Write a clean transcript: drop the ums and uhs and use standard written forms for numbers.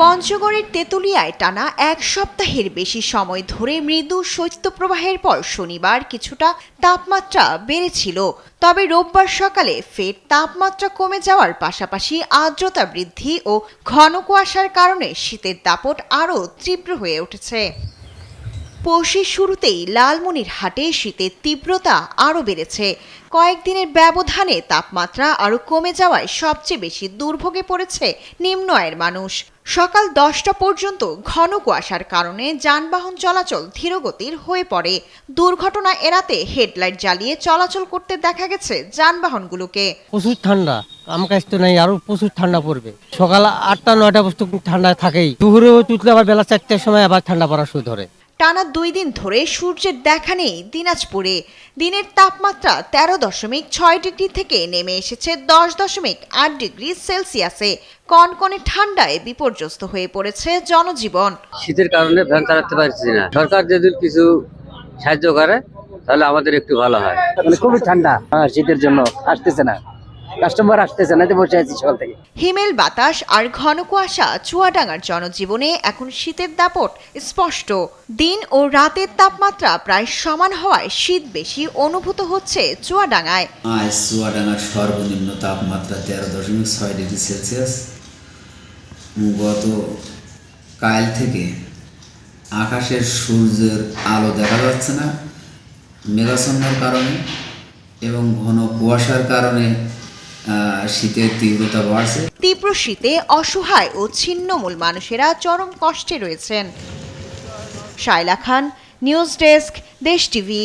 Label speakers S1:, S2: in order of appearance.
S1: পঞ্চগড়ের তেঁতুলিয়ায় টানা এক সপ্তাহের বেশি সময় ধরে মৃদু শৈত্যপ্রবাহের পর শনিবার কিছুটা তাপমাত্রা বেড়েছিল। তবে রোববার সকালে ফের তাপমাত্রা কমে যাওয়ার পাশাপাশি আর্দ্রতা বৃদ্ধি ও ঘন কুয়াশার কারণে শীতের দাপট আরও তীব্র হয়ে উঠেছে। পৌষের শুরুতেই লালমনিরহাটে শীতের তীব্রতা আরও বেড়েছে। কয়েকদিনের ব্যবধানে তাপমাত্রা আরও কমে যাওয়ায় সবচেয়ে বেশি দুর্ভোগে পড়েছে নিম্ন আয়ের মানুষ। সকাল 10টা পর্যন্ত ঘন কুয়াশার কারণে যানবাহন চলাচল ধীরগতির হয়ে পড়ে। দুর্ঘটনা এড়াতে হেডলাইট জ্বালিয়ে চলাচল করতে দেখা গেছে যানবাহনগুলোকে।
S2: প্রচুর ঠান্ডা, আম গাছ তো নাই, আরো প্রচুর ঠান্ডা পড়বে। সকাল 8টা-9টা পর্যন্ত ঠান্ডা থাকেই, দুপুরে তুলতে আবার বেলা 4টার সময় আবার ঠান্ডা পড়া শুরু ধরে।
S1: টানা 2 দিন ধরে সূর্যের দেখা নেই দিনাজপুরে। দিনের তাপমাত্রা 13.6 ডিগ্রি থেকে নেমে এসেছে 10.8 ডিগ্রি সেলসিয়াসে। কনকনে ঠান্ডায় বিপর্যস্ত হয়ে পড়েছে জনজীবন।
S3: শীতের কারণে ভ্যান চালাতে পারছি না। সরকার যদি কিছু সাহায্য করে তাহলে আমাদের একটু ভালো হয়।
S4: খুবই ঠান্ডা, শীতের জন্য আসতেছে না, কাস্টমার আসতেছে না, বসে আছি সকাল থেকে।
S1: হিমেল বাতাস আর ঘন কুয়াশা চুয়াডাঙ্গার জনজীবনে এখন শীতের দাপট স্পষ্ট। দিন ও রাতের তাপমাত্রা প্রায় সমান হওয়ায় শীত বেশি অনুভূত হচ্ছে চুয়াডাঙ্গায়।
S5: আজ চুয়াডাঙ্গার সর্বনিম্ন তাপমাত্রা 13.6 ডিগ্রি সেলসিয়াস। গত কাল থেকে আকাশের সূর্যের আলো দেখা যাচ্ছে না মেঘাচ্ছন্নর কারণে এবং ঘন কুয়াশার কারণে শীতের তীব্রতা বাড়ছে।
S1: তীব্র শীতে অসহায় ও ছিন্নমূল মানুষেরা চরম কষ্টে রয়েছেন। শায়লা খান, নিউজ ডেস্ক, দেশ টিভি।